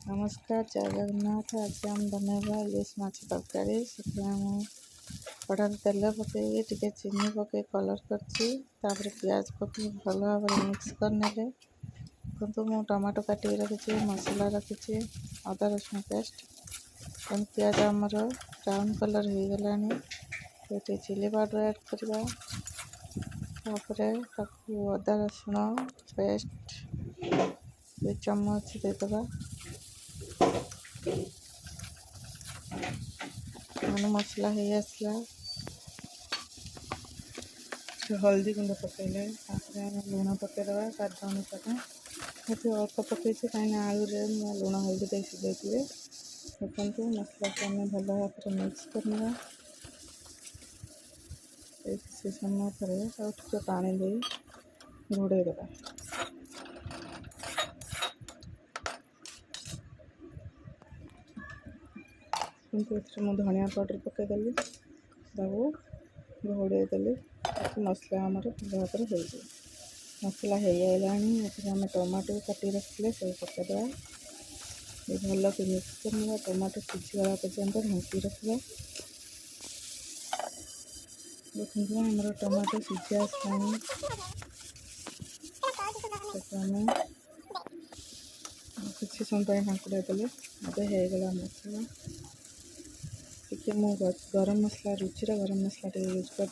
नमस्कार, जय जगन्नाथ। आज हम बनेଇବା ଇଲିଶ ମାଛ ତରକାରୀ। ସେଥିପାଇଁ ମୁଁ କଢ଼ାରେ ତେଲ ପକାଇ ଟିକେ ଚିନି ପକାଇ କଲର୍ କରିଛି। ତାପରେ ପିଆଜ ପକାଇ ଭଲ ଭାବରେ ମିକ୍ସ କରିନେଲେ। କିନ୍ତୁ ମୁଁ ଟମାଟୋ କାଟିକି ରଖିଛି, ମସଲା ରଖିଛି, ଅଦା ରସୁଣ ପେଷ୍ଟ। ପିଆଜ ଆମର ବ୍ରାଉନ୍ କଲର୍ ହେଇଗଲାଣି। ଏଠି ଚିଲି ପାଉଡ଼ର ଆଡ଼୍ କରିବା। ତାପରେ ତାକୁ ଅଦା ରସୁଣ ପେଷ୍ଟ 2 ଚାମଚ ଦେଇଦେବା। मसला हो आसला हल्दी गुंड पकईले लुण पकईदे स्वाद अनुसार। ये अल्प पकई कहीं आलू लुण हल्दी दे सीझे देखते मसला को आम भल भाव मिक्स करना। से समय पर पानी दे घोड़े देवा। मुझे धनिया पाउडर पकईदेली घोड़े देली मसला आमर भल भाव हो मसला हो आम टमाटो काटी रखिले सब पकईदे भल कि मिक्स करना। टमाटो सीझीगला पर्यंत ढांकी रखा। देखिए आमर टमाटो सीझी आसलानी किसी समय ढांकुड़ा देले होगला मसला। टी मु गरम मसला रुचि गरम मसला टे यूज कर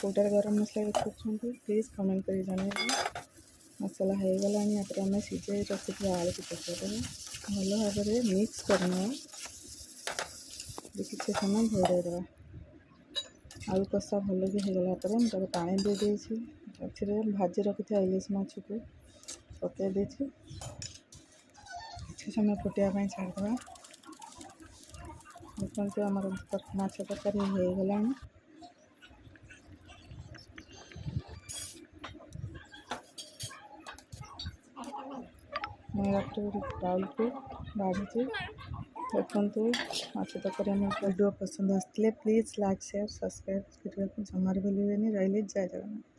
कोटार गरम मसला यूज कर प्लीज कमेंट कर जानवे। मसला होगला आम सीझे रखी आलू को पकईदे भल भाव मिक्स करना। किसी समय घोड़े देवा। आलू कषा भल कि होगला मुझे पानी दे देती भाजी रखी इलिश माछ को पकई देती किसी समय फुटापी छाड़देवा। देखते आम माछ तरकारी होगला। मैं बाउल को बाढ़ी देखु माछ तरकारी वीडियो पसंद आसते प्लीज लाइक शेयर सब्सक्राइब करने जमार भूलें। रही जय जगन्नाथ।